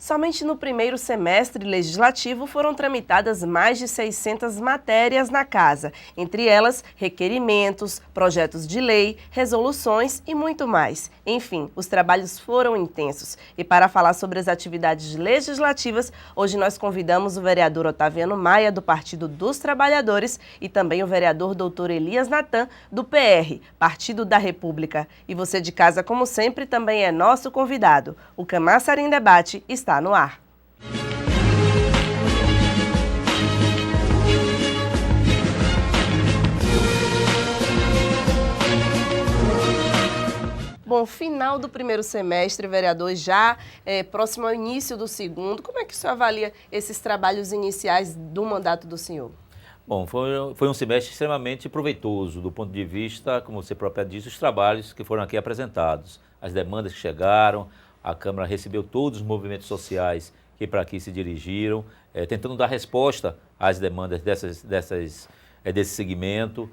Somente no primeiro semestre legislativo foram tramitadas mais de 600 matérias na Casa, entre elas requerimentos, projetos de lei, resoluções e muito mais. Enfim, os trabalhos foram intensos. E para falar sobre as atividades legislativas, hoje nós convidamos o vereador Otaviano Maia, do Partido dos Trabalhadores, e também o vereador Dr. Elias Natan, do PR, Partido da República. E você de casa, como sempre, também é nosso convidado. O Camaçari em Debate está no ar. Bom, final do primeiro semestre, vereador, já próximo ao início do segundo. Como é que o senhor avalia esses trabalhos iniciais do mandato do senhor? Bom, foi um semestre extremamente proveitoso do ponto de vista, como você própria disse, os trabalhos que foram aqui apresentados, as demandas que chegaram, a Câmara recebeu todos os movimentos sociais que para aqui se dirigiram, tentando dar resposta às demandas desse segmento.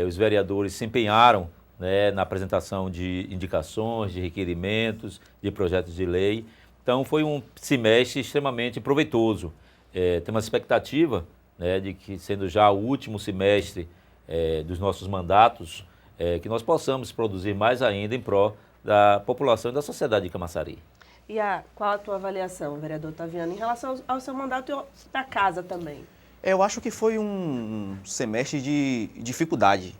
Os vereadores se empenharam, né, na apresentação de indicações, de requerimentos, de projetos de lei. Então foi um semestre extremamente proveitoso. Tem uma expectativa, né, de que, sendo já o último semestre dos nossos mandatos, que nós possamos produzir mais ainda em prol da população e da sociedade de Camaçari. E qual a tua avaliação, vereador Otaviano, em relação ao seu mandato e da casa também? Eu acho que foi um semestre de dificuldade.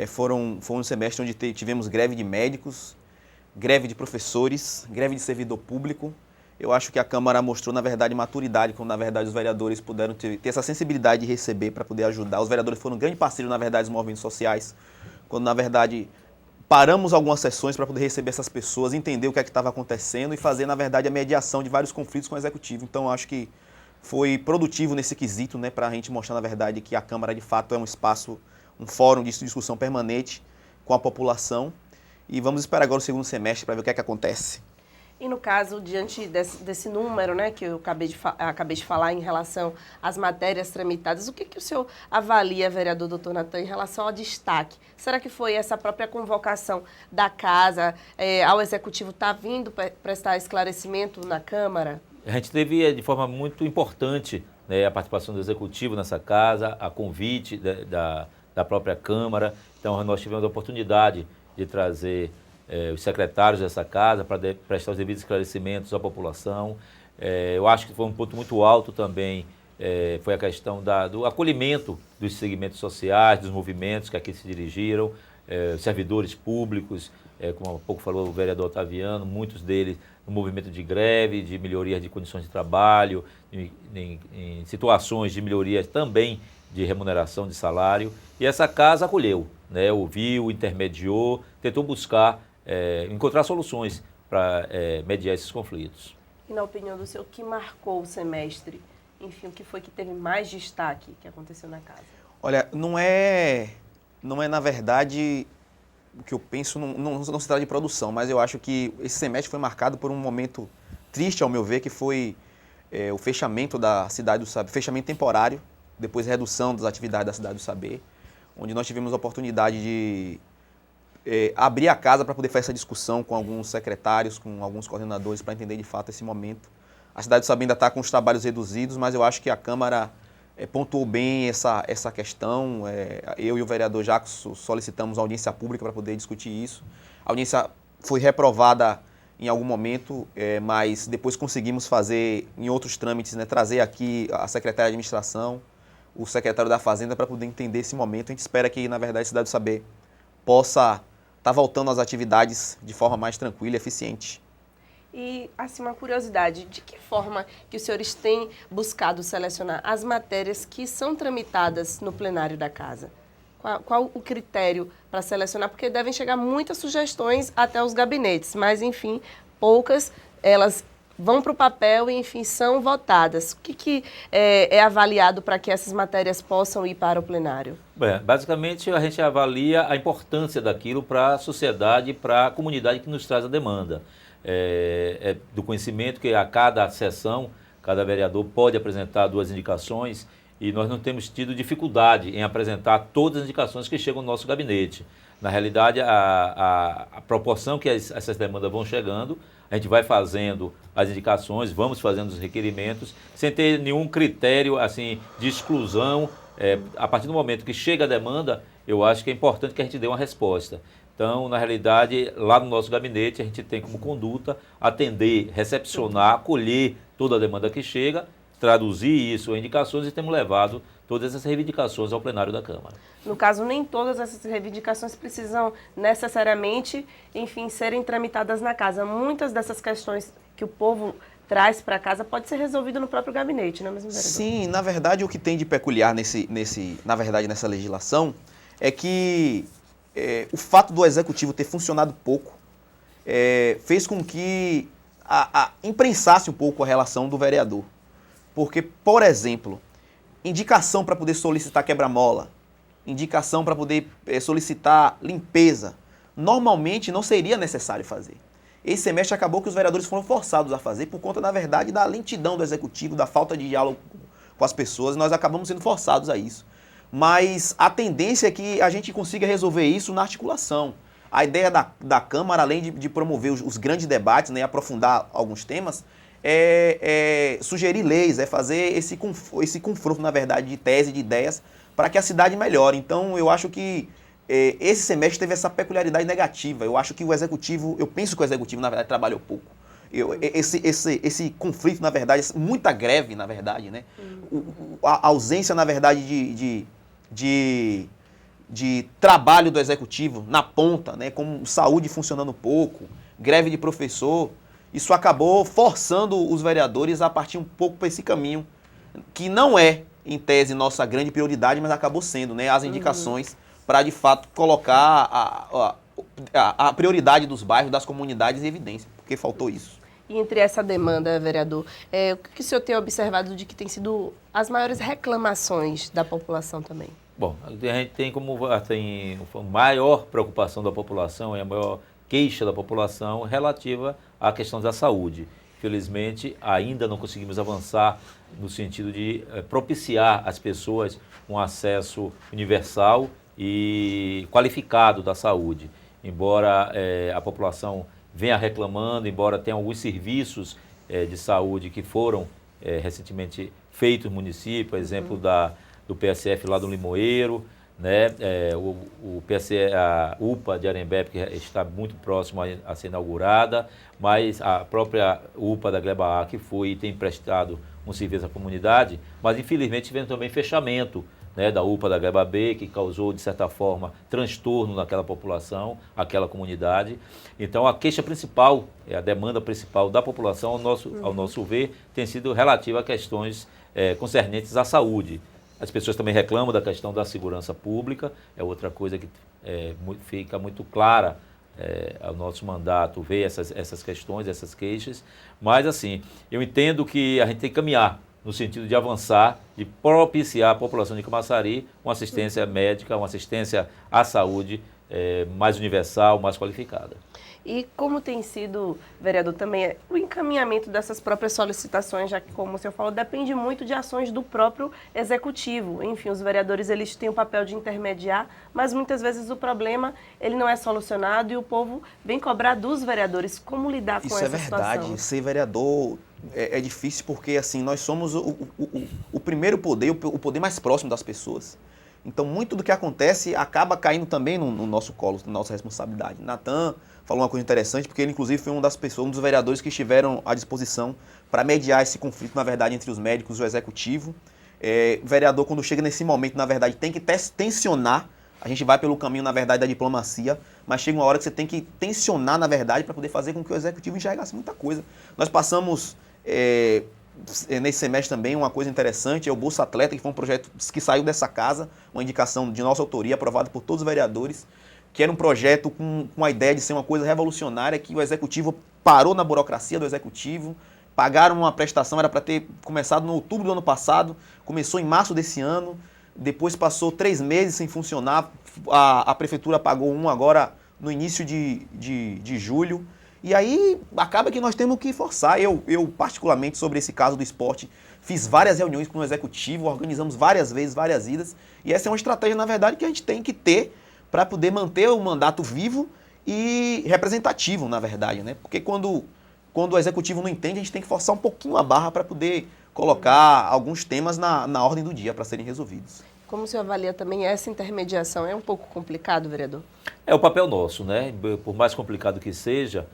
Foi um semestre onde tivemos greve de médicos, greve de professores, greve de servidor público. Eu acho que a Câmara mostrou, na verdade, maturidade, quando, na verdade, os vereadores puderam ter essa sensibilidade de receber para poder ajudar. Os vereadores foram um grande parceiro, na verdade, dos movimentos sociais, quando, na verdade, paramos algumas sessões para poder receber essas pessoas, entender o que é que estava acontecendo e fazer, na verdade, a mediação de vários conflitos com o Executivo. Então, acho que foi produtivo nesse quesito, né, para a gente mostrar, na verdade, que a Câmara, de fato, é um espaço, um fórum de discussão permanente com a população. E vamos esperar agora o segundo semestre para ver o que é que acontece. E no caso, diante desse número, né, que eu acabei de falar em relação às matérias tramitadas, o que o senhor avalia, vereador Dr. Natan, em relação ao destaque? Será que foi essa própria convocação da casa ao Executivo estar vindo prestar esclarecimento na Câmara? A gente teve, de forma muito importante, né, a participação do Executivo nessa casa, a convite da própria Câmara. Então, nós tivemos a oportunidade de trazer os secretários dessa casa para prestar os devidos esclarecimentos à população. Eu acho que foi um ponto muito alto também, foi a questão do acolhimento dos segmentos sociais, dos movimentos que aqui se dirigiram, servidores públicos, como há pouco falou o vereador Otaviano, muitos deles no movimento de greve, de melhoria de condições de trabalho, em situações de melhoria também de remuneração de salário. E essa casa acolheu, né, ouviu, intermediou, tentou buscar encontrar soluções para mediar esses conflitos. E na opinião do senhor, o que marcou o semestre? Enfim, o que foi que teve mais destaque que aconteceu na casa? Olha, não é na verdade, o que eu penso, não se trata de produção, mas eu acho que esse semestre foi marcado por um momento triste, ao meu ver, que foi o fechamento da Cidade do Saber, fechamento temporário, depois redução das atividades da Cidade do Saber, onde nós tivemos a oportunidade de abrir a casa para poder fazer essa discussão com alguns secretários, com alguns coordenadores, para entender de fato esse momento. A Cidade do Saber ainda está com os trabalhos reduzidos, mas eu acho que a Câmara pontuou bem essa questão. Eu e o vereador Jacques solicitamos audiência pública para poder discutir isso. A audiência foi reprovada em algum momento, mas depois conseguimos fazer em outros trâmites, né, trazer aqui a secretária de administração, o secretário da Fazenda, para poder entender esse momento. A gente espera que, na verdade, a Cidade do Saber possa estar voltando às atividades de forma mais tranquila e eficiente. E, assim, uma curiosidade, de que forma que os senhores têm buscado selecionar as matérias que são tramitadas no plenário da casa? Qual o critério para selecionar? Porque devem chegar muitas sugestões até os gabinetes, mas, enfim, poucas, elas vão para o papel e, enfim, são votadas. O que é avaliado para que essas matérias possam ir para o plenário? Bem, basicamente, a gente avalia a importância daquilo para a sociedade, para a comunidade que nos traz a demanda. do conhecimento que a cada sessão, cada vereador pode apresentar 2 indicações e nós não temos tido dificuldade em apresentar todas as indicações que chegam no nosso gabinete. Na realidade, a proporção que essas demandas vão chegando, a gente vai fazendo as indicações, vamos fazendo os requerimentos, sem ter nenhum critério assim, de exclusão. A partir do momento que chega a demanda, eu acho que é importante que a gente dê uma resposta. Então, na realidade, lá no nosso gabinete, a gente tem como conduta atender, recepcionar, acolher toda a demanda que chega, traduzir isso em indicações e temos levado todas essas reivindicações ao plenário da Câmara. No caso, nem todas essas reivindicações precisam necessariamente, enfim, serem tramitadas na casa. Muitas dessas questões que o povo traz para casa pode ser resolvido no próprio gabinete, não é mesmo, vereador? Sim, na verdade, o que tem de peculiar nessa legislação é que o fato do executivo ter funcionado pouco fez com que imprensasse um pouco a relação do vereador. Porque, por exemplo, indicação para poder solicitar quebra-mola, indicação para poder solicitar limpeza, normalmente não seria necessário fazer. Esse semestre acabou que os vereadores foram forçados a fazer por conta, na verdade, da lentidão do executivo, da falta de diálogo com as pessoas, nós acabamos sendo forçados a isso. Mas a tendência é que a gente consiga resolver isso na articulação. A ideia da Câmara, além de promover os grandes debates, né, e aprofundar alguns temas, sugerir leis, fazer esse confronto, na verdade, de tese, de ideias, para que a cidade melhore. Então, eu acho que esse semestre teve essa peculiaridade negativa. Eu acho que eu penso que o Executivo, na verdade, trabalhou pouco. Esse conflito, na verdade, muita greve, na verdade, né? A ausência, na verdade, de trabalho do Executivo na ponta, né? Como saúde funcionando pouco, greve de professor, isso acabou forçando os vereadores a partir um pouco para esse caminho, que não é, em tese, nossa grande prioridade, mas acabou sendo, né? As indicações para, de fato, colocar a prioridade dos bairros, das comunidades em evidência, porque faltou isso. E entre essa demanda, vereador, o que o senhor tem observado de que tem sido as maiores reclamações da população também? Bom, a gente tem a maior preocupação da população, a maior queixa da população relativa à questão da saúde. Felizmente, ainda não conseguimos avançar no sentido de propiciar às pessoas um acesso universal e qualificado da saúde. Embora a população venha reclamando, embora tenha alguns serviços de saúde que foram recentemente feitos no município, exemplo do PSF lá do Limoeiro, né? O PSF, a UPA de Arembé, que está muito próximo a ser inaugurada, mas a própria UPA da Gleba A, que foi e tem prestado um serviço à comunidade, mas infelizmente tivemos também fechamento, né, da UPA da Gleba B, que causou, de certa forma, transtorno naquela população, aquela comunidade. Então, a queixa principal, a demanda principal da população, ao nosso ver, tem sido relativa a questões concernentes à saúde. As pessoas também reclamam da questão da segurança pública, é outra coisa que fica muito clara ao nosso mandato, ver essas questões, essas queixas. Mas, assim, eu entendo que a gente tem que caminhar no sentido de avançar, de propiciar à população de Camaçari uma assistência médica, uma assistência à saúde mais universal, mais qualificada. E como tem sido, vereador, também o encaminhamento dessas próprias solicitações, já que, como o senhor falou, depende muito de ações do próprio executivo. Enfim, os vereadores, eles têm o papel de intermediar, mas muitas vezes o problema, ele não é solucionado e o povo vem cobrar dos vereadores como lidar com essa situação. Isso é verdade. Ser vereador é difícil porque, assim, nós somos o primeiro poder, o poder mais próximo das pessoas. Então, muito do que acontece acaba caindo também no nosso colo, na nossa responsabilidade. Natan falou uma coisa interessante, porque ele, inclusive, foi um dos vereadores que estiveram à disposição para mediar esse conflito, na verdade, entre os médicos e o executivo. O vereador, quando chega nesse momento, na verdade, tem que tensionar. A gente vai pelo caminho, na verdade, da diplomacia, mas chega uma hora que você tem que tensionar, na verdade, para poder fazer com que o executivo enxergasse muita coisa. Nós passamos, nesse semestre também, uma coisa interessante, é o Bolsa Atleta, que foi um projeto que saiu dessa casa, uma indicação de nossa autoria, aprovado por todos os vereadores, que era um projeto com a ideia de ser uma coisa revolucionária, que o executivo parou na burocracia do executivo, pagaram uma prestação, era para ter começado no outubro do ano passado, começou em março desse ano, depois passou 3 meses sem funcionar, a prefeitura pagou agora no início de julho, E aí acaba que nós temos que forçar. Eu particularmente, sobre esse caso do esporte, fiz várias reuniões com o executivo, organizamos várias vezes, várias idas. E essa é uma estratégia, na verdade, que a gente tem que ter para poder manter o mandato vivo e representativo, na verdade, né? Porque quando o executivo não entende, a gente tem que forçar um pouquinho a barra para poder colocar alguns temas na ordem do dia para serem resolvidos. Como o senhor avalia também essa intermediação? É um pouco complicado, vereador? É o papel nosso, né? Por mais complicado que seja,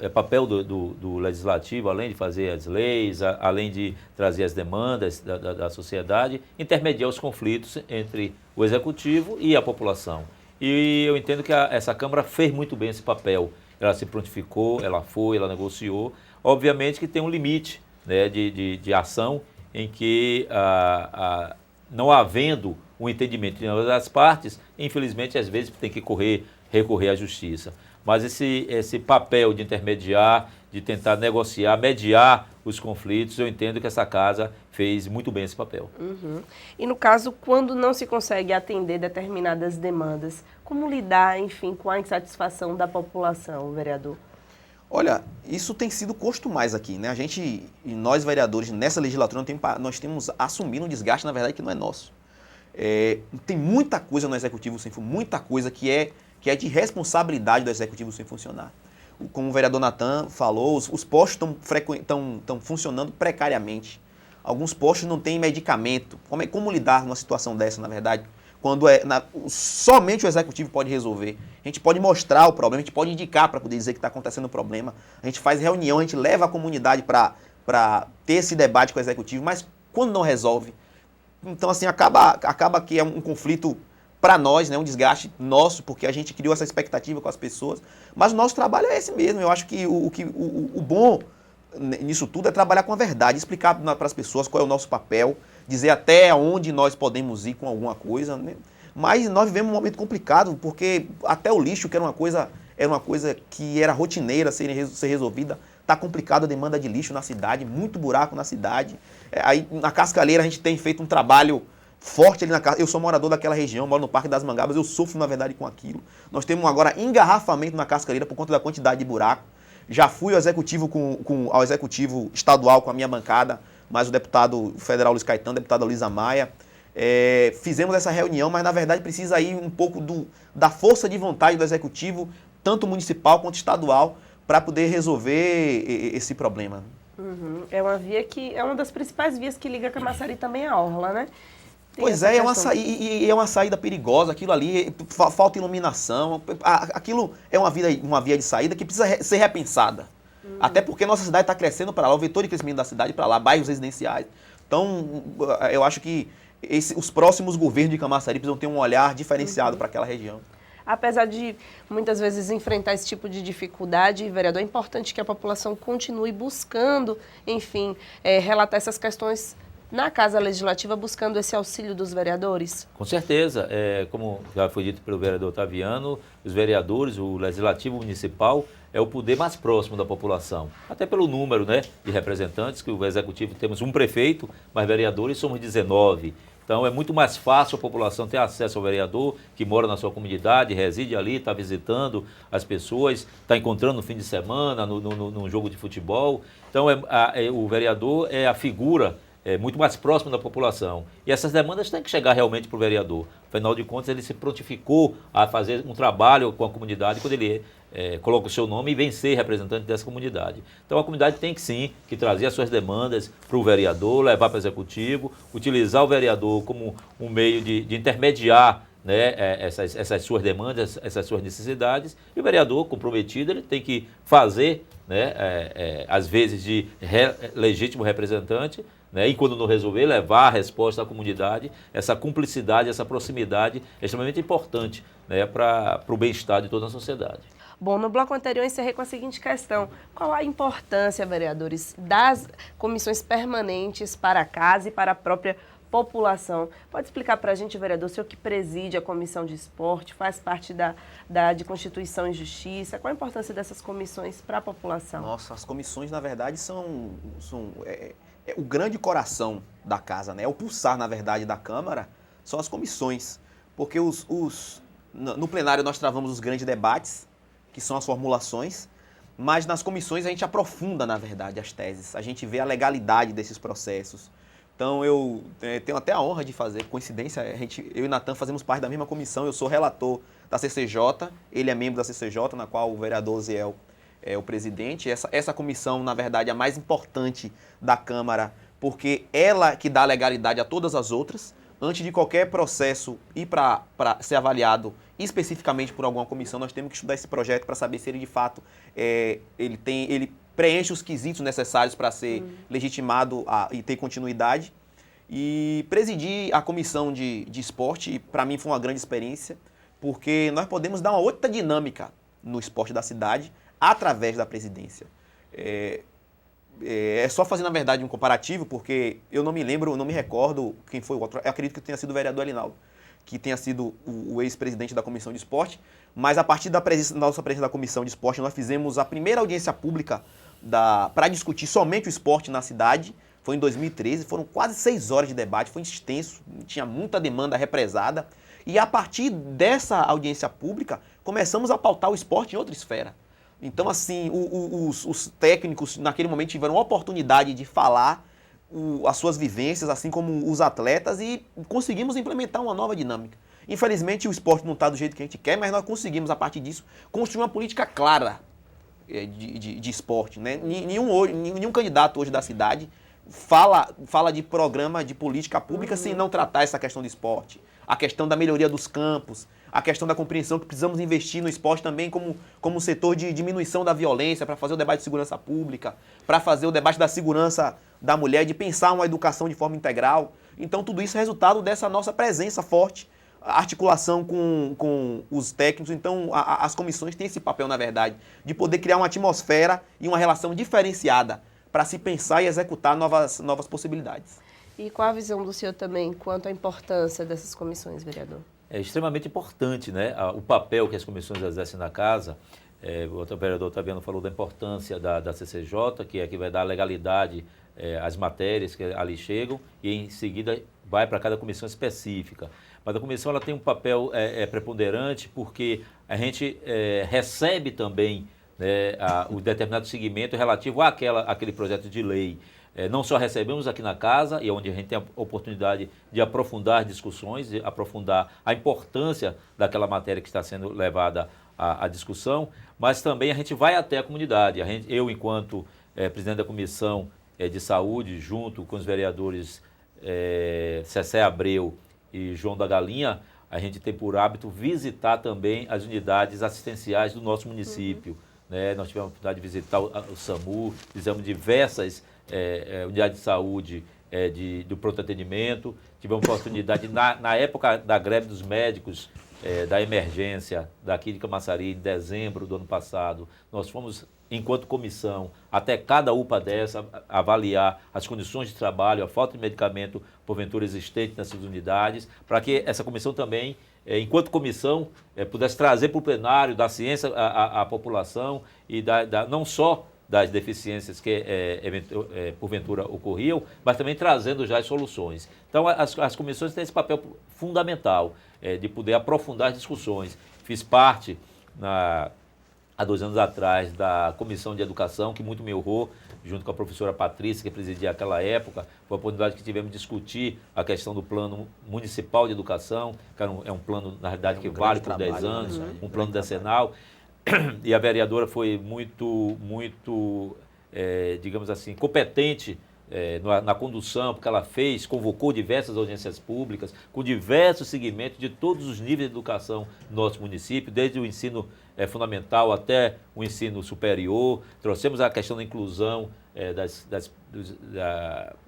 é papel do legislativo, além de fazer as leis, além de trazer as demandas da sociedade, intermediar os conflitos entre o executivo e a população. E eu entendo que essa Câmara fez muito bem esse papel. Ela se prontificou, ela negociou. Obviamente que tem um limite, né, de ação em que, não havendo um entendimento de ambas as partes, infelizmente, às vezes tem que recorrer à justiça. Mas esse papel de intermediar, de tentar negociar, mediar os conflitos, eu entendo que essa casa fez muito bem esse papel. Uhum. E no caso, quando não se consegue atender determinadas demandas, como lidar, enfim, com a insatisfação da população, vereador? Olha, isso tem sido custo mais aqui, né? Nós vereadores, nessa legislatura, nós temos assumido um desgaste, na verdade, que não é nosso. Tem muita coisa no Executivo sem funcionar, muita coisa que é de responsabilidade do Executivo sem funcionar. Como o vereador Natan falou, os postos estão funcionando precariamente. Alguns postos não têm medicamento. Como lidar numa situação dessa, na verdade? Quando somente o Executivo pode resolver. A gente pode mostrar o problema, a gente pode indicar para poder dizer que está acontecendo o problema. A gente faz reunião, a gente leva a comunidade para ter esse debate com o Executivo, mas quando não resolve, então assim, acaba que é um conflito para nós, né, um desgaste nosso, porque a gente criou essa expectativa com as pessoas, mas o nosso trabalho é esse mesmo. Eu acho que o bom nisso tudo é trabalhar com a verdade, explicar para as pessoas qual é o nosso papel, dizer até onde nós podemos ir com alguma coisa, né? Mas nós vivemos um momento complicado, porque até o lixo, que era uma coisa que era rotineira ser resolvida, está complicado a demanda de lixo na cidade, muito buraco na cidade. Aí na Cascaleira a gente tem feito um trabalho forte ali na casa. Eu sou morador daquela região, moro no Parque das Mangabas, eu sofro, na verdade, com aquilo. Nós temos agora engarrafamento na Cascaleira por conta da quantidade de buraco. Já fui ao executivo ao executivo estadual com a minha bancada, mais o deputado federal Luiz Caetano, deputada Luísa Maia. Fizemos essa reunião, mas na verdade precisa ir um pouco da força de vontade do executivo, tanto municipal quanto estadual, para poder resolver esse problema. Uhum. É uma via que é uma das principais vias que liga Camaçari também à orla, né? Pois é, é uma saída perigosa, aquilo ali, falta iluminação, aquilo é uma via de saída que precisa ser repensada. Até porque nossa cidade está crescendo para lá, o vetor de crescimento da cidade para lá, bairros residenciais. Então, eu acho que os próximos governos de Camaçari precisam ter um olhar diferenciado para aquela região. Apesar de muitas vezes enfrentar esse tipo de dificuldade, vereador, é importante que a população continue buscando, enfim, relatar essas questões na Casa Legislativa, buscando esse auxílio dos vereadores? Com certeza. Como já foi dito pelo vereador Otaviano, os vereadores, o Legislativo Municipal, é o poder mais próximo da população. Até pelo número, né, de representantes, que o Executivo temos um prefeito, mas vereadores somos 19. Então é muito mais fácil a população ter acesso ao vereador que mora na sua comunidade, reside ali, está visitando as pessoas, está encontrando no fim de semana, num jogo de futebol. Então o vereador é a figura muito mais próximo da população. E essas demandas têm que chegar realmente para o vereador. Afinal de contas, ele se prontificou a fazer um trabalho com a comunidade quando ele coloca o seu nome e vem ser representante dessa comunidade. Então a comunidade tem que sim que trazer as suas demandas para o vereador, levar para o executivo, utilizar o vereador como um meio de intermediar, né, essas suas demandas, essas suas necessidades, e o vereador comprometido ele tem que fazer, né, às vezes de legítimo representante, né, e quando não resolver, levar a resposta à comunidade. Essa cumplicidade, essa proximidade é extremamente importante, né, para o bem-estar de toda a sociedade. Bom, no bloco anterior eu encerrei com a seguinte questão: qual a importância, vereadores, das comissões permanentes para a casa e para a própria população? Pode explicar para a gente, vereador, o senhor que preside a Comissão de Esporte, faz parte de Constituição e Justiça, qual a importância dessas comissões para a população? Nossa, as comissões, na verdade, são o grande coração da casa, né? O pulsar, na verdade, da Câmara são as comissões, porque no plenário nós travamos os grandes debates, que são as formulações, mas nas comissões a gente aprofunda, na verdade, as teses, a gente vê a legalidade desses processos. Então eu tenho até a honra de fazer, coincidência, eu e Natan fazemos parte da mesma comissão, eu sou relator da CCJ, ele é membro da CCJ, na qual o vereador Ziel é o presidente. Essa comissão, na verdade, é a mais importante da Câmara, porque ela que dá legalidade a todas as outras. Antes de qualquer processo ir para ser avaliado especificamente por alguma comissão, nós temos que estudar esse projeto para saber se ele, de fato, ele preenche os quesitos necessários para ser legitimado e ter continuidade. E presidir a comissão de esporte, para mim, foi uma grande experiência, porque nós podemos dar uma outra dinâmica no esporte da cidade através da presidência. É só fazer, na verdade, um comparativo, porque eu não me lembro, não me recordo quem foi o outro. Eu acredito que tenha sido o vereador Elinaldo, que tenha sido o ex-presidente da Comissão de Esporte. Mas a partir da nossa presença da Comissão de Esporte, nós fizemos a primeira audiência pública para discutir somente o esporte na cidade. Foi em 2013, foram quase 6 horas de debate, foi extenso, tinha muita demanda represada. E a partir dessa audiência pública, começamos a pautar o esporte em outra esfera. Então, assim, os técnicos, naquele momento, tiveram a oportunidade de falar as suas vivências, assim como os atletas, e conseguimos implementar uma nova dinâmica. Infelizmente, o esporte não está do jeito que a gente quer, mas nós conseguimos, a partir disso, construir uma política clara de esporte, né? Nenhum candidato hoje da cidade fala de programa de política pública sem não tratar essa questão do esporte. A questão da melhoria dos campos, a questão da compreensão que precisamos investir no esporte também como setor de diminuição da violência, para fazer o debate de segurança pública, para fazer o debate da segurança da mulher, de pensar uma educação de forma integral. Então, tudo isso é resultado dessa nossa presença forte, articulação com os técnicos. Então, as comissões têm esse papel, na verdade, de poder criar uma atmosfera e uma relação diferenciada para se pensar e executar novas possibilidades. E qual a visão do senhor também quanto à importância dessas comissões, vereador? É extremamente importante, né, o papel que as comissões exercem na casa. O vereador Otaviano falou da importância da CCJ, que é que vai dar legalidade às matérias que ali chegam, e em seguida vai para cada comissão específica. Mas a comissão ela tem um papel preponderante, porque a gente recebe também, né, o determinado segmento relativo àquele projeto de lei. Não só recebemos aqui na casa, e onde a gente tem a oportunidade de aprofundar as discussões, de aprofundar a importância daquela matéria que está sendo levada à discussão, mas também a gente vai até a comunidade. Eu, enquanto presidente da Comissão de Saúde, junto com os vereadores Cessé Abreu e João da Galinha, a gente tem por hábito visitar também as unidades assistenciais do nosso município. Né? Nós tivemos a oportunidade de visitar o SAMU, fizemos diversas unidades de saúde do pronto atendimento, tivemos a oportunidade, na época da greve dos médicos, da emergência daqui de Camaçari, em dezembro do ano passado, nós fomos, enquanto comissão, até cada UPA dessa, avaliar as condições de trabalho, a falta de medicamento, porventura existente nessas unidades, para que essa comissão também, enquanto comissão, pudesse trazer para o plenário, dar ciência à população e não só das deficiências que porventura ocorriam, mas também trazendo já as soluções. Então, as comissões têm esse papel fundamental de poder aprofundar as discussões. Fiz parte, há 2 anos atrás, da Comissão de Educação, que muito me honrou, junto com a professora Patrícia, que presidia aquela época. Foi a oportunidade que tivemos de discutir a questão do Plano Municipal de Educação, que é um plano, na realidade, que vale por 10 anos, um plano decenal. E a vereadora foi muito, digamos assim, competente na condução, porque ela convocou diversas audiências públicas, com diversos segmentos de todos os níveis de educação do nosso município, desde o ensino fundamental até o ensino superior. Trouxemos a questão da inclusão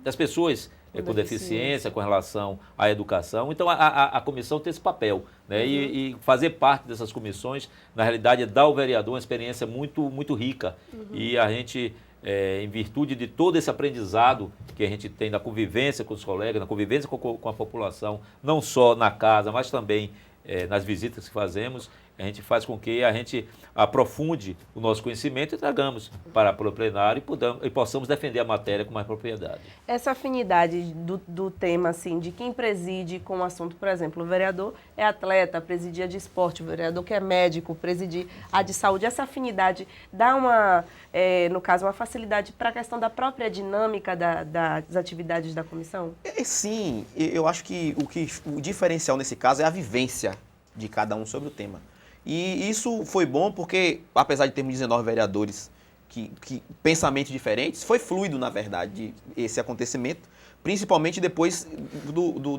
das pessoas com deficiência, com relação à educação. Então, a comissão tem esse papel, né? E fazer parte dessas comissões, na realidade, é dar ao vereador uma experiência muito rica. E a gente, em virtude de todo esse aprendizado que a gente tem na convivência com os colegas, na convivência com a população, não só na casa, mas também nas visitas que fazemos, a gente faz com que a gente aprofunde o nosso conhecimento e tragamos para o plenário e possamos defender a matéria com mais propriedade. Essa afinidade do tema, assim, de quem preside com o assunto, por exemplo, o vereador é atleta, presidir a de esporte, o vereador que é médico, presidir a de saúde, essa afinidade dá no caso, uma facilidade para a questão da própria dinâmica das atividades da comissão? Sim, eu acho que o diferencial nesse caso é a vivência de cada um sobre o tema. E isso foi bom porque, apesar de termos 19 vereadores que pensamentos diferentes, foi fluido, na verdade, esse acontecimento, principalmente depois do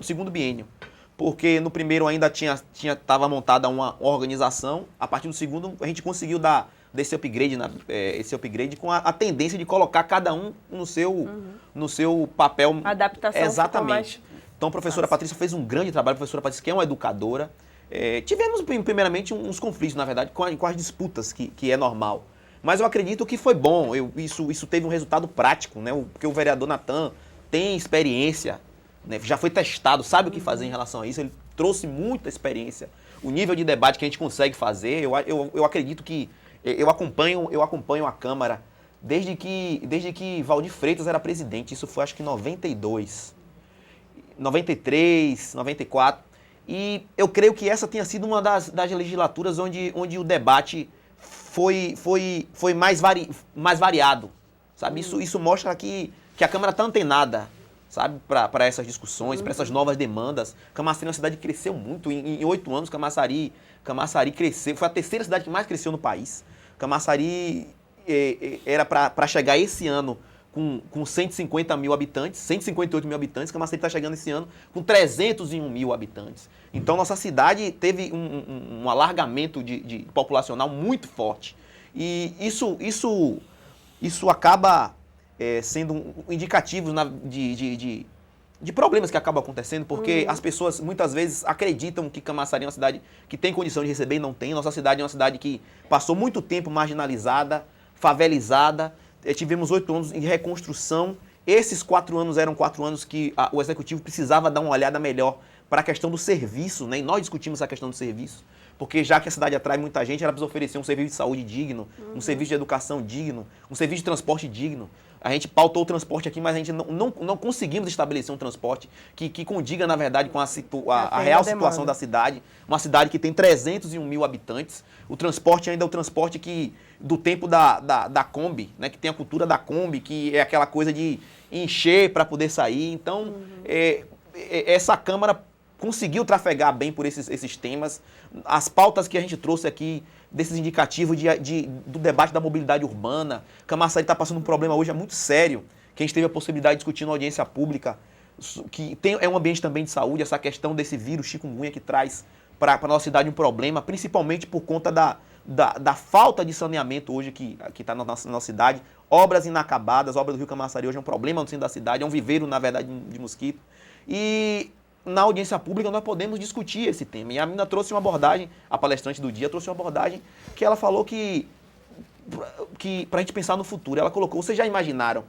segundo biênio. Porque no primeiro ainda estava montada uma organização, a partir do segundo a gente conseguiu dar esse upgrade com a tendência de colocar cada um no seu papel. A adaptação. Exatamente. Então a professora Patrícia fez um grande trabalho, a professora Patrícia que é uma educadora. Tivemos primeiramente uns conflitos, na verdade, com as disputas, que é normal. Mas eu acredito que foi bom, isso teve um resultado prático, né? Porque o vereador Natan tem experiência, né? Já foi testado, sabe o que fazer em relação a isso, ele trouxe muita experiência. O nível de debate que a gente consegue fazer, eu acredito que eu acompanho a Câmara desde que Valdir Freitas era presidente, isso foi acho que em 92, 93, 94. E eu creio que essa tenha sido uma das legislaturas onde o debate foi mais variado, sabe? Isso mostra que a Câmara está antenada, sabe? Para essas discussões, para essas novas demandas. Camaçari é uma cidade que cresceu muito. Em 8 anos, Camaçari cresceu. Foi a terceira cidade que mais cresceu no país. Camaçari era para chegar esse ano com 150 mil habitantes, 158 mil habitantes, Camaçari está chegando esse ano com 301 mil habitantes. Então, nossa cidade teve um alargamento de populacional muito forte. E isso acaba sendo um indicativo de problemas que acabam acontecendo, porque as pessoas muitas vezes acreditam que Camaçari é uma cidade que tem condição de receber e não tem. Nossa cidade é uma cidade que passou muito tempo marginalizada, favelizada. Tivemos 8 anos em reconstrução. Esses 4 anos eram 4 anos que o Executivo precisava dar uma olhada melhor para a questão do serviço, né? E nós discutimos a questão do serviço, porque já que a cidade atrai muita gente, ela precisa oferecer um serviço de saúde digno, um serviço de educação digno, um serviço de transporte digno. A gente pautou o transporte aqui, mas a gente não conseguimos estabelecer um transporte que condiga, na verdade, com a real situação da cidade. Uma cidade que tem 301 mil habitantes. O transporte ainda é o transporte do tempo da Kombi, né? Que tem a cultura da Kombi, que é aquela coisa de encher para poder sair. Então, essa Câmara conseguiu trafegar bem por esses temas. As pautas que a gente trouxe aqui, desses indicativos do debate da mobilidade urbana. Camaçari está passando um problema hoje muito sério, que a gente teve a possibilidade de discutir na audiência pública, que é um ambiente também de saúde, essa questão desse vírus chikungunya que traz para a nossa cidade um problema, principalmente por conta da falta de saneamento hoje que está na nossa cidade. Obras inacabadas, a obra do Rio Camaçari hoje é um problema no centro da cidade, é um viveiro, na verdade, de mosquito. E na audiência pública nós podemos discutir esse tema. E a menina trouxe uma abordagem, a palestrante do dia trouxe uma abordagem que ela falou que para a gente pensar no futuro, ela colocou, vocês já imaginaram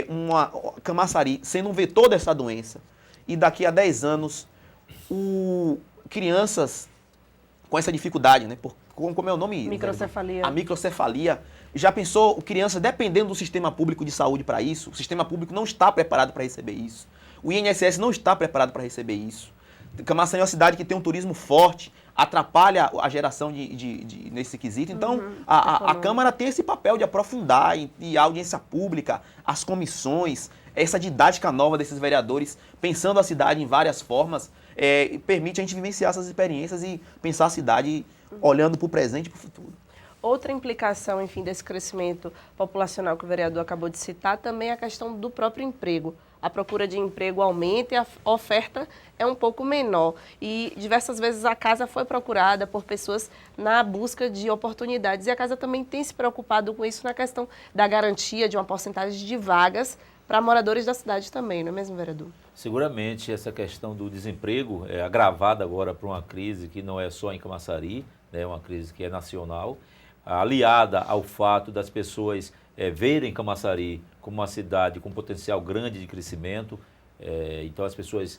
uma Camaçari sendo um vetor dessa doença e daqui a 10 anos crianças com essa dificuldade, né? Como é o nome? Microcefalia. A microcefalia. Já pensou, crianças dependendo do sistema público de saúde para isso? O sistema público não está preparado para receber isso. O INSS não está preparado para receber isso. Camaçari é uma cidade que tem um turismo forte, atrapalha a geração nesse quesito. Então, a Câmara tem esse papel de aprofundar e a audiência pública, as comissões, essa didática nova desses vereadores, pensando a cidade em várias formas, permite a gente vivenciar essas experiências e pensar a cidade olhando para o presente e para o futuro. Outra implicação, enfim, desse crescimento populacional que o vereador acabou de citar também é a questão do próprio emprego. A procura de emprego aumenta e a oferta é um pouco menor. E diversas vezes a casa foi procurada por pessoas na busca de oportunidades. E a casa também tem se preocupado com isso na questão da garantia de uma porcentagem de vagas para moradores da cidade também, não é mesmo, vereador? Seguramente essa questão do desemprego é agravada agora por uma crise que não é só em Camaçari, né, uma crise que é nacional, aliada ao fato das pessoas verem Camaçari como uma cidade com potencial grande de crescimento. Então as pessoas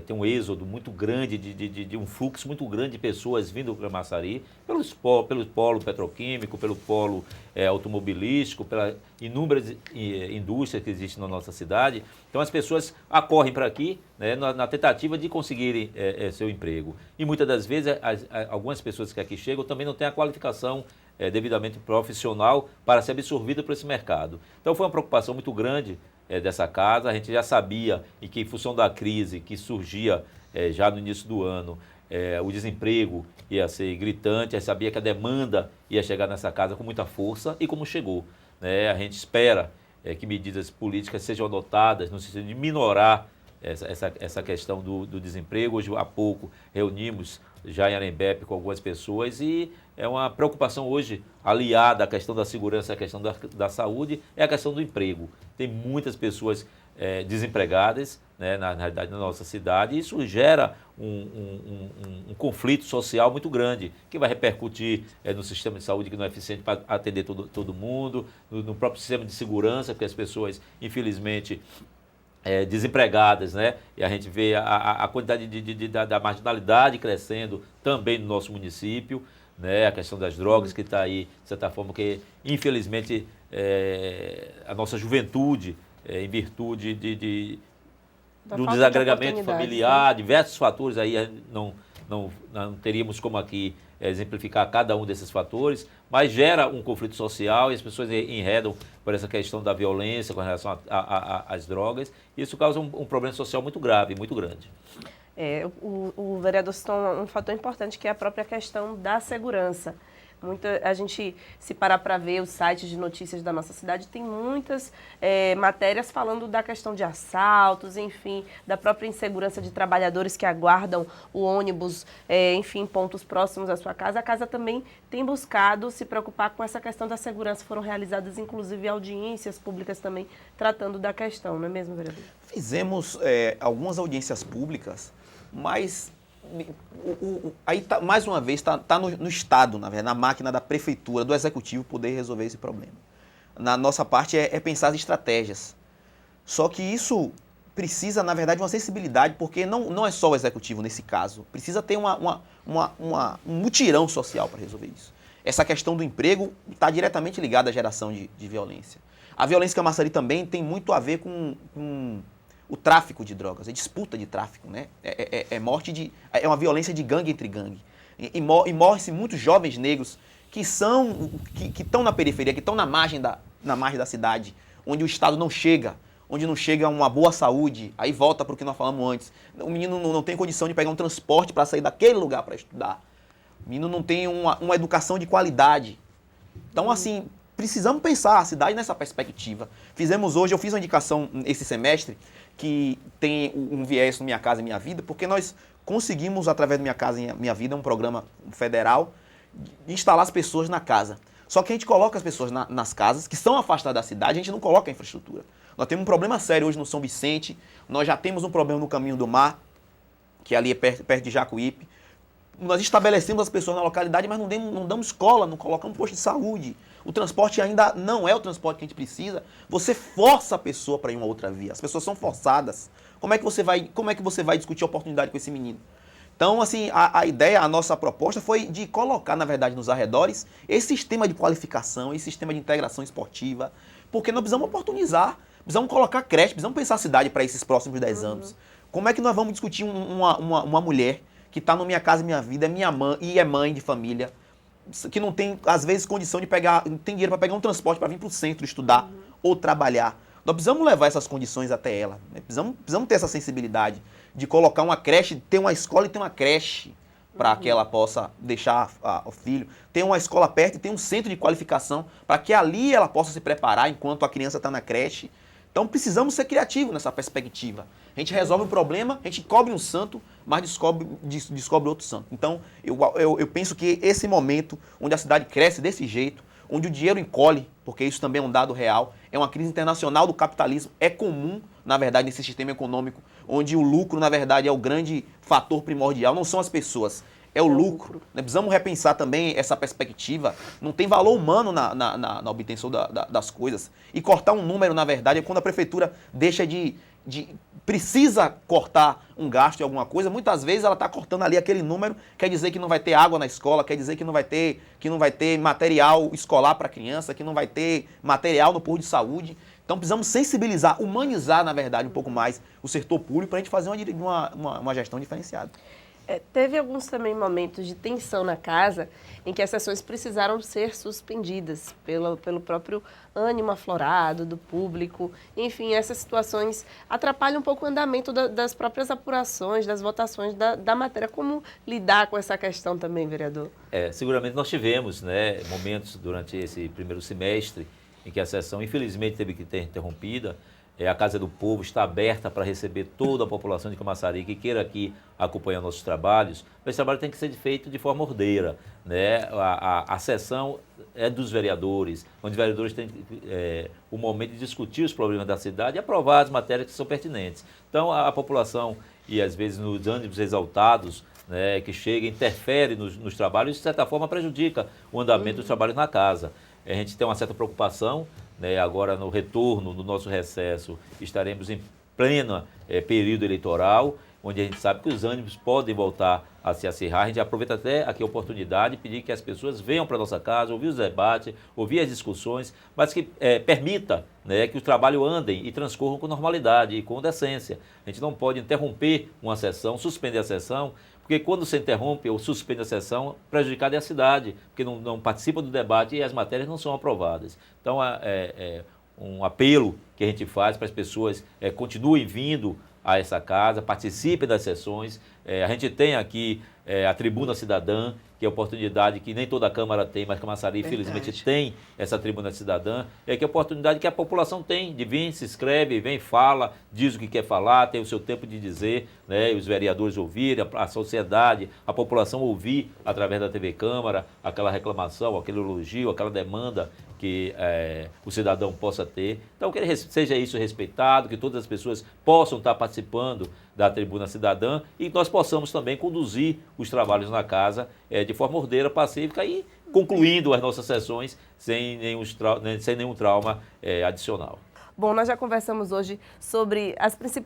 tem um êxodo muito grande, de um fluxo muito grande de pessoas vindo para Camaçari, pelo polo petroquímico, pelo polo automobilístico, pelas inúmeras indústrias que existem na nossa cidade. Então as pessoas acorrem para aqui, né, na tentativa de conseguirem seu emprego. E muitas das vezes algumas pessoas que aqui chegam também não têm a qualificação devidamente profissional para ser absorvida por esse mercado. Então foi uma preocupação muito grande dessa casa. A gente já sabia, e que em função da crise que surgia já no início do ano, o desemprego ia ser gritante, a gente sabia que a demanda ia chegar nessa casa com muita força e como chegou, né? A gente espera que medidas políticas sejam adotadas no sentido de minorar essa questão do desemprego. Hoje, há pouco, reunimos já em Arembepe com algumas pessoas e é uma preocupação hoje, aliada à questão da segurança, à questão da saúde, é a questão do emprego. Tem muitas pessoas desempregadas, né, na realidade, na nossa cidade, e isso gera um conflito social muito grande, que vai repercutir no sistema de saúde que não é eficiente para atender todo mundo, no próprio sistema de segurança, porque as pessoas, infelizmente, desempregadas, né? E a gente vê a quantidade da marginalidade crescendo também no nosso município, né? A questão das drogas que está aí, de certa forma, que infelizmente a nossa juventude, em virtude do desagregamento familiar, né? Diversos fatores aí, não teríamos como aqui exemplificar cada um desses fatores, mas gera um conflito social e as pessoas enredam por essa questão da violência com relação às drogas. Isso causa um problema social muito grave, muito grande. O vereador citou um fator importante, que é a própria questão da segurança. A gente, se parar para ver os sites de notícias da nossa cidade, tem muitas matérias falando da questão de assaltos, enfim, da própria insegurança de trabalhadores que aguardam o ônibus, enfim, pontos próximos à sua casa. A casa também tem buscado se preocupar com essa questão da segurança. Foram realizadas, inclusive, audiências públicas também tratando da questão, não é mesmo, vereador? Fizemos algumas audiências públicas, mas aí mais uma vez está no Estado, na máquina da prefeitura, do executivo, poder resolver esse problema. Na nossa parte é pensar as estratégias. Só que isso precisa, na verdade, uma sensibilidade, porque não é só o executivo nesse caso. Precisa ter um mutirão social para resolver isso. Essa questão do emprego está diretamente ligada à geração de violência. A violência em Camaçari também tem muito a ver com o tráfico de drogas, disputa de tráfico, né? É uma violência de gangue entre gangue. E morrem-se muitos jovens negros que estão na periferia, que estão na margem da cidade, onde o Estado não chega, onde não chega uma boa saúde. Aí volta para o que nós falamos antes. O menino não tem condição de pegar um transporte para sair daquele lugar para estudar. O menino não tem uma educação de qualidade. Então, assim, precisamos pensar a cidade nessa perspectiva. Eu fiz uma indicação esse semestre que tem um viés no Minha Casa Minha Vida, porque nós conseguimos, através do Minha Casa Minha Vida, um programa federal, instalar as pessoas na casa. Só que a gente coloca as pessoas nas casas, que são afastadas da cidade, a gente não coloca a infraestrutura. Nós temos um problema sério hoje no São Vicente, nós já temos um problema no Caminho do Mar, que ali é perto de Jacuípe. Nós estabelecemos as pessoas na localidade, mas não damos escola, não colocamos posto de saúde. O transporte ainda não é o transporte que a gente precisa. Você força a pessoa para ir uma outra via. As pessoas são forçadas. Como é que você vai discutir a oportunidade com esse menino? Então, assim, a nossa proposta foi de colocar, na verdade, nos arredores, esse sistema de qualificação, esse sistema de integração esportiva, porque nós precisamos oportunizar, precisamos colocar creche, precisamos pensar a cidade para esses próximos 10 anos. Como é que nós vamos discutir uma mulher que está no Minha Casa Minha Vida, é minha mãe e é mãe de família, que não tem, às vezes, condição de não tem dinheiro para pegar um transporte para vir para o centro estudar ou trabalhar. Nós precisamos levar essas condições até ela. Né? Precisamos ter essa sensibilidade de colocar uma creche, ter uma escola e ter uma creche para que ela possa deixar o filho. Ter uma escola perto e ter um centro de qualificação para que ali ela possa se preparar enquanto a criança está na creche. Então precisamos ser criativos nessa perspectiva. A gente resolve um problema, a gente cobre um santo, mas descobre outro santo. Então eu penso que esse momento onde a cidade cresce desse jeito, onde o dinheiro encolhe, porque isso também é um dado real, é uma crise internacional do capitalismo, é comum, na verdade, nesse sistema econômico, onde o lucro, na verdade, é o grande fator primordial, não são as pessoas, é o lucro. Nós precisamos repensar também essa perspectiva. Não tem valor humano na obtenção das coisas. E cortar um número, na verdade, é quando a prefeitura deixa de precisa cortar um gasto em alguma coisa, muitas vezes ela está cortando ali aquele número, quer dizer que não vai ter água na escola, quer dizer que não vai ter material escolar para a criança, que não vai ter material no posto de saúde. Então precisamos sensibilizar, humanizar, na verdade, um pouco mais o setor público para a gente fazer uma gestão diferenciada. Teve alguns também momentos de tensão na casa em que as sessões precisaram ser suspendidas pelo próprio ânimo aflorado do público. Enfim, essas situações atrapalham um pouco o andamento das próprias apurações, das votações da matéria. Como lidar com essa questão também, vereador? Seguramente nós tivemos, né, momentos durante esse primeiro semestre em que a sessão, infelizmente, teve que ser interrompida. A Casa do Povo está aberta para receber toda a população de Camaçari que queira aqui acompanhar nossos trabalhos. Esse trabalho tem que ser feito de forma ordeira, né? A sessão é dos vereadores, onde os vereadores têm o momento de discutir os problemas da cidade e aprovar as matérias que são pertinentes. Então, a população, e às vezes nos ânimos exaltados, né, que chega, interfere nos trabalhos e, de certa forma, prejudica o andamento dos trabalhos na casa. A gente tem uma certa preocupação, né, agora no retorno do nosso recesso, estaremos em pleno período eleitoral, onde a gente sabe que os ânimos podem voltar a se acirrar. A gente aproveita até aqui a oportunidade de pedir que as pessoas venham para a nossa casa, ouvir os debates, ouvir as discussões, mas que permita, né, que o trabalho andem e transcorram com normalidade e com decência. A gente não pode interromper uma sessão, suspender a sessão, porque quando se interrompe ou suspende a sessão, prejudicada é a cidade, porque não participa do debate e as matérias não são aprovadas. Então, um apelo que a gente faz para as pessoas continuem vindo a essa casa, participem das sessões. A gente tem aqui a Tribuna Cidadã, que é a oportunidade que nem toda a Câmara tem, mas Camaçari, infelizmente, tem essa Tribuna Cidadã. Que é a oportunidade que a população tem de vir, se inscreve, vem, fala, diz o que quer falar, tem o seu tempo de dizer, né, os vereadores ouvirem, a sociedade, a população ouvir através da TV Câmara aquela reclamação, aquele elogio, aquela demanda que o cidadão possa ter. Então, que seja isso respeitado, que todas as pessoas possam estar participando da Tribuna Cidadã e nós possamos também conduzir os trabalhos na casa de forma ordeira, pacífica e concluindo as nossas sessões sem nenhum trauma adicional. Bom, nós já conversamos hoje sobre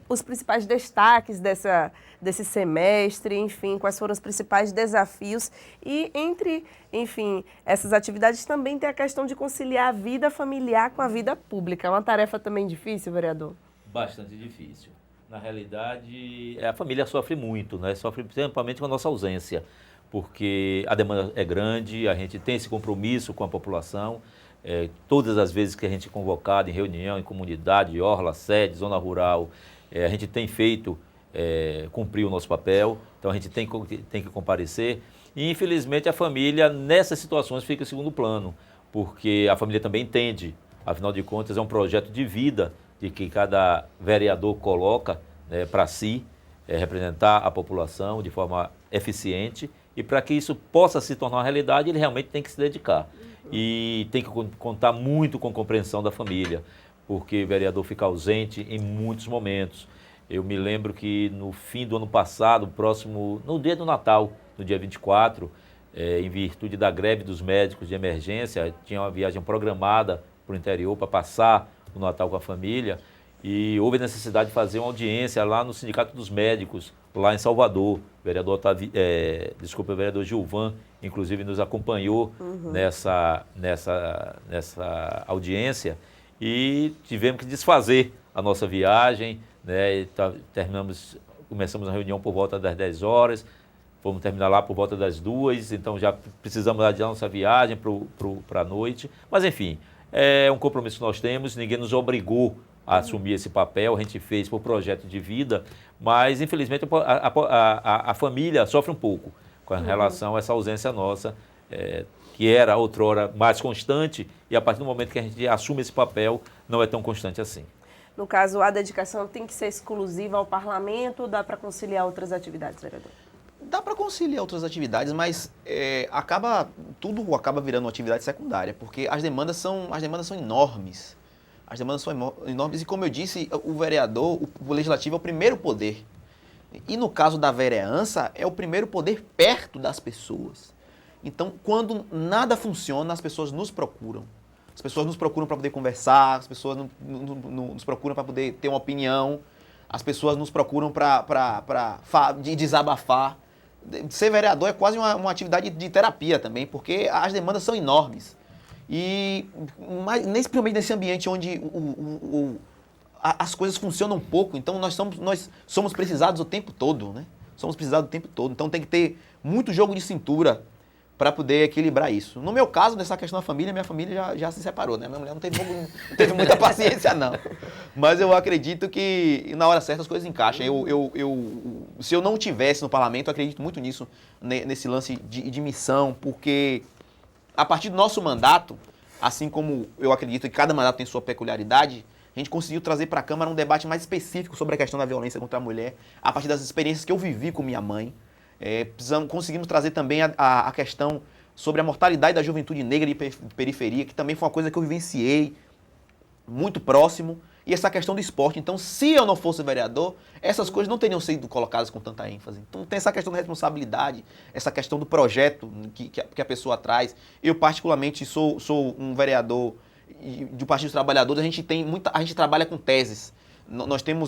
os principais destaques desse semestre, enfim, quais foram os principais desafios e entre, enfim, essas atividades também tem a questão de conciliar a vida familiar com a vida pública. É uma tarefa também difícil, vereador? Bastante difícil. Na realidade, a família sofre muito, né? Sofre principalmente com a nossa ausência, porque a demanda é grande, a gente tem esse compromisso com a população. Todas as vezes que a gente é convocado em reunião, em comunidade, orla, sede, zona rural, a gente tem feito cumprir o nosso papel, então a gente tem que comparecer. E, infelizmente, a família, nessas situações, fica em segundo plano, porque a família também entende, afinal de contas, é um projeto de vida de que cada vereador coloca para si, representar a população de forma eficiente, e para que isso possa se tornar uma realidade, ele realmente tem que se dedicar. E tem que contar muito com a compreensão da família, porque o vereador fica ausente em muitos momentos. Eu me lembro que no fim do ano passado, no dia do Natal, no dia 24, em virtude da greve dos médicos de emergência, tinha uma viagem programada para o interior para passar o Natal com a família, e houve necessidade de fazer uma audiência lá no Sindicato dos Médicos, lá em Salvador. O vereador o vereador Gilvan, inclusive, nos acompanhou nessa audiência e tivemos que desfazer a nossa viagem, né? Começamos a reunião por volta das 10 horas, fomos terminar lá por volta das 2, então já precisamos adiar nossa viagem para a noite. Mas, enfim, é um compromisso que nós temos, ninguém nos obrigou a assumir esse papel, a gente fez por projeto de vida, mas, infelizmente, a família sofre um pouco com relação a essa ausência nossa, que era outrora mais constante, e a partir do momento que a gente assume esse papel, não é tão constante assim. No caso, a dedicação tem que ser exclusiva ao parlamento ou dá para conciliar outras atividades, vereador? Dá para conciliar outras atividades, mas tudo acaba virando uma atividade secundária, porque as demandas são enormes. As demandas são enormes e, como eu disse, o vereador, o legislativo é o primeiro poder. E no caso da vereança, é o primeiro poder perto das pessoas. Então, quando nada funciona, as pessoas nos procuram. As pessoas nos procuram para poder conversar, as pessoas nos procuram para poder ter uma opinião. as pessoas nos procuram para desabafar. Ser vereador é quase uma atividade de terapia também, porque as demandas são enormes. Principalmente nesse ambiente onde as coisas funcionam um pouco, então nós somos precisados o tempo todo, né? Somos precisados o tempo todo. Então tem que ter muito jogo de cintura para poder equilibrar isso. No meu caso, nessa questão da família, minha família já se separou, né? Minha mulher não teve muita paciência, não. Mas eu acredito que na hora certa as coisas encaixam. Se eu não tivesse no parlamento, eu acredito muito nisso, nesse lance de missão, porque a partir do nosso mandato, assim como eu acredito que cada mandato tem sua peculiaridade, a gente conseguiu trazer para a Câmara um debate mais específico sobre a questão da violência contra a mulher, a partir das experiências que eu vivi com minha mãe. Conseguimos trazer também a questão sobre a mortalidade da juventude negra e periferia, que também foi uma coisa que eu vivenciei muito próximo, e essa questão do esporte. Então, se eu não fosse vereador, essas coisas não teriam sido colocadas com tanta ênfase. Então, tem essa questão da responsabilidade, essa questão do projeto que a pessoa traz. Eu, particularmente, sou um vereador do Partido dos Trabalhadores. A gente trabalha com teses.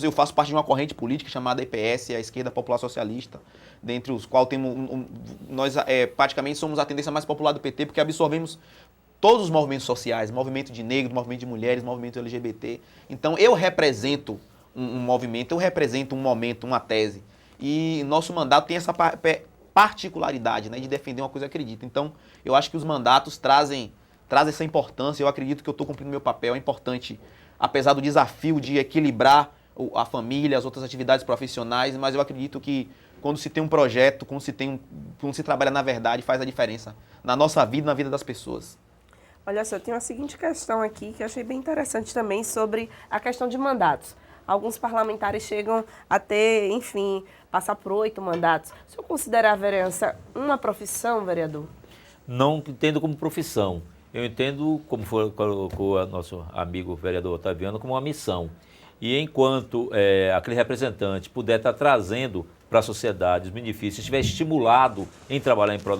Eu faço parte de uma corrente política chamada EPS, a Esquerda Popular Socialista, dentre os quais nós praticamente somos a tendência mais popular do PT, porque absorvemos todos os movimentos sociais, movimento de negros, movimento de mulheres, movimento LGBT. Então eu represento um movimento, eu represento um momento, uma tese. E nosso mandato tem essa particularidade, né, de defender uma coisa que acredita. Então eu acho que os mandatos trazem essa importância. Eu acredito que eu estou cumprindo meu papel. É importante, apesar do desafio de equilibrar a família, as outras atividades profissionais, mas eu acredito que quando se tem um projeto, quando se trabalha na verdade, faz a diferença na nossa vida e na vida das pessoas. Olha só, tem uma seguinte questão aqui que eu achei bem interessante também sobre a questão de mandatos. Alguns parlamentares chegam a ter, enfim, passar por 8 mandatos. O senhor considera a vereança uma profissão, vereador? Não entendo como profissão. Eu entendo, como colocou o nosso amigo vereador Otaviano, como uma missão. E enquanto aquele representante puder estar trazendo para a sociedade os benefícios, estiver estimulado em trabalhar em prol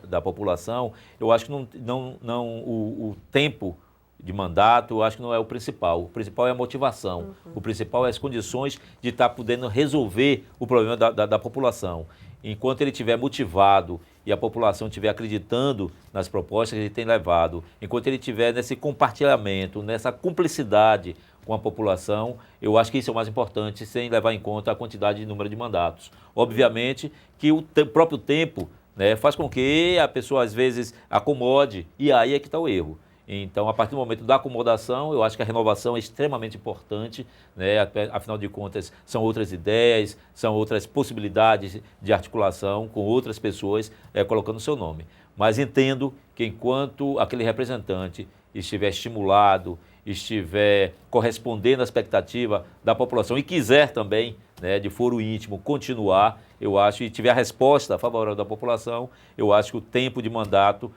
da população, eu acho que o tempo de mandato, eu acho que não é o principal. O principal é a motivação. O principal é as condições de estar podendo resolver o problema da população. Enquanto ele estiver motivado e a população estiver acreditando nas propostas que ele tem levado, enquanto ele estiver nesse compartilhamento, nessa cumplicidade com a população, eu acho que isso é o mais importante, sem levar em conta a quantidade de número de mandatos. Obviamente que o próprio tempo, né, faz com que a pessoa, às vezes, acomode, e aí é que está o erro. Então, a partir do momento da acomodação, eu acho que a renovação é extremamente importante, né? Afinal de contas, são outras ideias, são outras possibilidades de articulação com outras pessoas colocando o seu nome. Mas entendo que enquanto aquele representante estiver estimulado, estiver correspondendo à expectativa da população e quiser também, né, de foro íntimo, continuar, eu acho, e tiver a resposta favorável da população, eu acho que o tempo de mandato,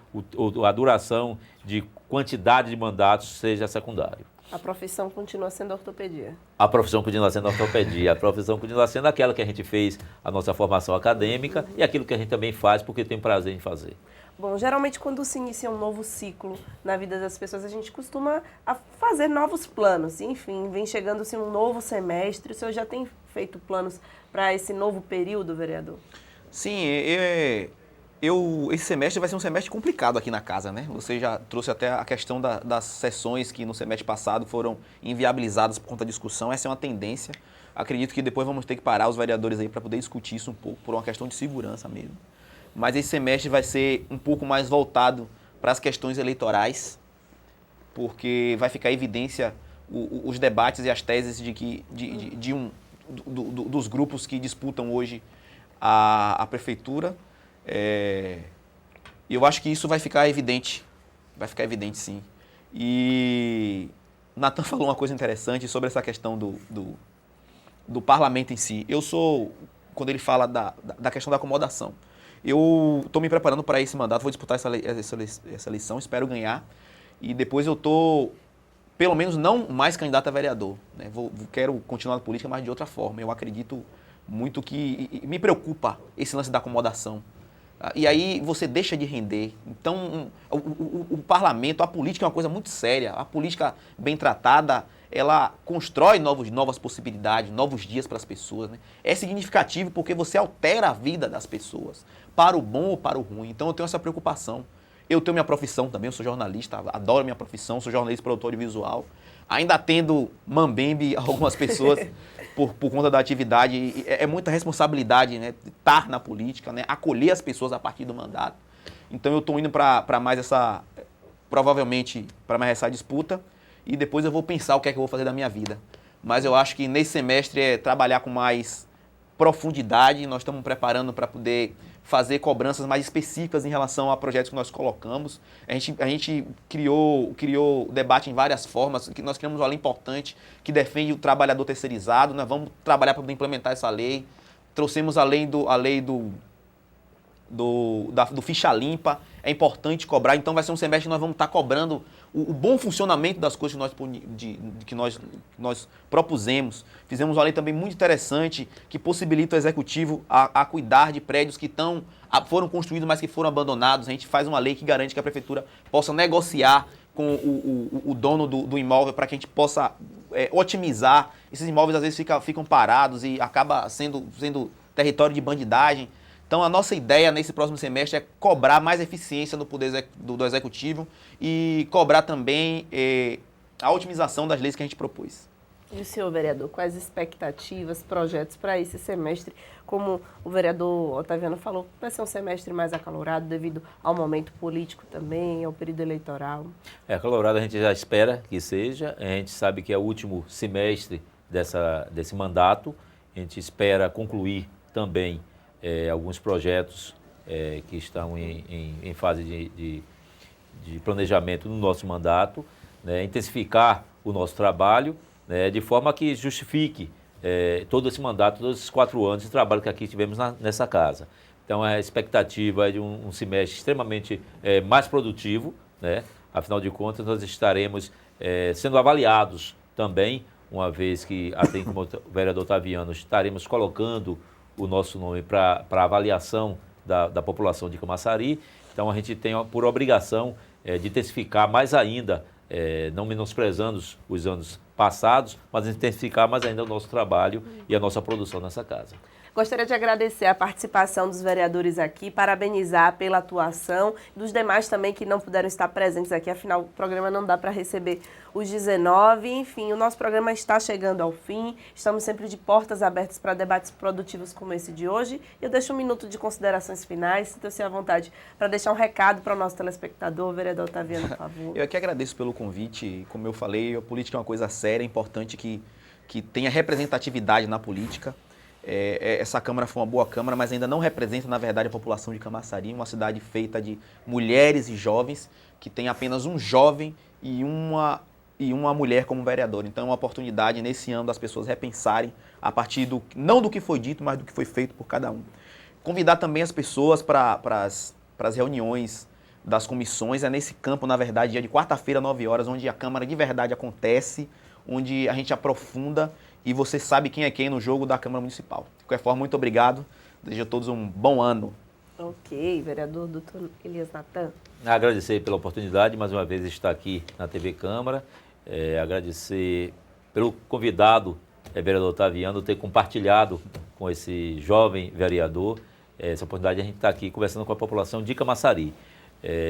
a duração de quantidade de mandatos seja secundário. A profissão continua sendo ortopedia. A profissão continua sendo ortopedia, a profissão continua sendo aquela que a gente fez a nossa formação acadêmica e aquilo que a gente também faz porque tem prazer em fazer. Bom, geralmente quando se inicia um novo ciclo na vida das pessoas, a gente costuma fazer novos planos. Enfim, vem chegando-se um novo semestre. O senhor já tem feito planos para esse novo período, vereador? Sim, esse semestre vai ser um semestre complicado aqui na casa, né? Você já trouxe até a questão das sessões que no semestre passado foram inviabilizadas por conta da discussão. Essa é uma tendência. Acredito que depois vamos ter que parar os vereadores aí para poder discutir isso um pouco, por uma questão de segurança mesmo. Mas esse semestre vai ser um pouco mais voltado para as questões eleitorais, porque vai ficar em evidência os debates e as teses dos grupos que disputam hoje a prefeitura. E eu acho que isso vai ficar evidente sim. E Natan falou uma coisa interessante sobre essa questão do parlamento em si. Quando ele fala da questão da acomodação, eu estou me preparando para esse mandato, vou disputar essa eleição, espero ganhar. E depois eu estou, pelo menos, não mais candidato a vereador, né? Quero continuar na política, mas de outra forma. Eu acredito muito que me preocupa esse lance da acomodação. E aí você deixa de render. Então, o parlamento, a política é uma coisa muito séria. A política bem tratada, ela constrói novas possibilidades, novos dias para as pessoas, né? É significativo porque você altera a vida das pessoas, para o bom ou para o ruim. Então eu tenho essa preocupação. Eu tenho minha profissão também, eu sou jornalista, adoro minha profissão, sou jornalista, produtor audiovisual. Ainda tendo mambembe algumas pessoas por conta da atividade, é muita responsabilidade, né? Estar na política, né? Acolher as pessoas a partir do mandato. Então eu estou indo para mais essa, provavelmente, para mais essa disputa, e depois eu vou pensar o que é que eu vou fazer da minha vida. Mas eu acho que nesse semestre é trabalhar com mais profundidade, nós estamos preparando para poder fazer cobranças mais específicas em relação a projetos que nós colocamos. A gente criou o debate em várias formas, que nós criamos uma lei importante que defende o trabalhador terceirizado, nós vamos trabalhar para poder implementar essa lei. Trouxemos a lei do ficha limpa, é importante cobrar, então vai ser um semestre que nós vamos estar cobrando o bom funcionamento das coisas que nós propusemos. Fizemos uma lei também muito interessante que possibilita o executivo a cuidar de prédios que foram construídos, mas que foram abandonados. A gente faz uma lei que garante que a prefeitura possa negociar com o dono do imóvel para que a gente possa otimizar. Esses imóveis às vezes ficam parados e acaba sendo território de bandidagem. Então, a nossa ideia nesse próximo semestre é cobrar mais eficiência no poder do executivo e cobrar também a otimização das leis que a gente propôs. E o senhor, vereador, quais expectativas, projetos para esse semestre? Como o vereador Otaviano falou, vai ser um semestre mais acalorado devido ao momento político também, ao período eleitoral. Acalorado a gente já espera que seja. A gente sabe que é o último semestre desse mandato. A gente espera concluir também alguns projetos que estão em fase de planejamento no nosso mandato, né, intensificar o nosso trabalho, né, de forma que justifique todo esse mandato, todos esses 4 anos de trabalho que aqui tivemos nessa casa. Então, a expectativa é de um semestre extremamente mais produtivo, né? Afinal de contas, nós estaremos sendo avaliados também, uma vez que, até como o vereador Otaviano, estaremos colocando o nosso nome para avaliação da população de Camaçari. Então, a gente tem por obrigação de intensificar mais ainda, não menosprezando os anos passados, mas intensificar mais ainda o nosso trabalho e a nossa produção nessa casa. Gostaria de agradecer a participação dos vereadores aqui, parabenizar pela atuação, dos demais também que não puderam estar presentes aqui, afinal o programa não dá para receber os 19, enfim, o nosso programa está chegando ao fim, estamos sempre de portas abertas para debates produtivos como esse de hoje. Eu deixo um minuto de considerações finais, sinta-se à vontade para deixar um recado para o nosso telespectador, vereador Otaviano, por favor. Eu aqui agradeço pelo convite, como eu falei, a política é uma coisa séria, é importante que tenha representatividade na política. Essa Câmara foi uma boa Câmara, mas ainda não representa, na verdade, a população de Camaçari, uma cidade feita de mulheres e jovens, que tem apenas um jovem e uma mulher como vereador. Então é uma oportunidade, nesse ano, das pessoas repensarem a partir não do que foi dito, mas do que foi feito por cada um. Convidar também as pessoas para as reuniões das comissões, é nesse campo, na verdade, dia de quarta-feira, 9 horas, onde a Câmara de verdade acontece, onde a gente aprofunda e você sabe quem é quem no jogo da Câmara Municipal. De qualquer forma, muito obrigado. Desejo a todos um bom ano. Ok, vereador Dr. Elias Natan. Agradecer pela oportunidade, mais uma vez, de estar aqui na TV Câmara. Agradecer pelo convidado, vereador Otaviano, ter compartilhado com esse jovem vereador essa oportunidade de a gente estar aqui conversando com a população de Camaçari.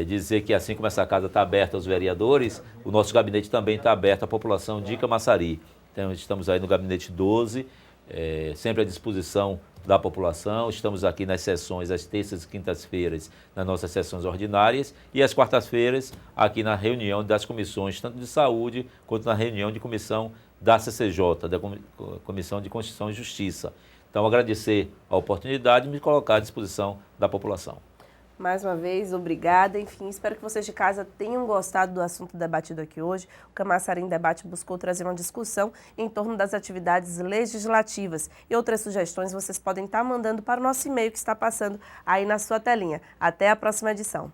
Dizer que assim como essa casa está aberta aos vereadores, o nosso gabinete também está aberto à população de Camaçari. Então, estamos aí no gabinete 12, sempre à disposição da população. Estamos aqui nas sessões, às terças e quintas-feiras, nas nossas sessões ordinárias, e às quartas-feiras, aqui na reunião das comissões, tanto de saúde, quanto na reunião de comissão da CCJ, da Comissão de Constituição e Justiça. Então, agradecer a oportunidade de me colocar à disposição da população. Mais uma vez, obrigada. Enfim, espero que vocês de casa tenham gostado do assunto debatido aqui hoje. O Camaçari em Debate buscou trazer uma discussão em torno das atividades legislativas. E outras sugestões vocês podem estar mandando para o nosso e-mail que está passando aí na sua telinha. Até a próxima edição.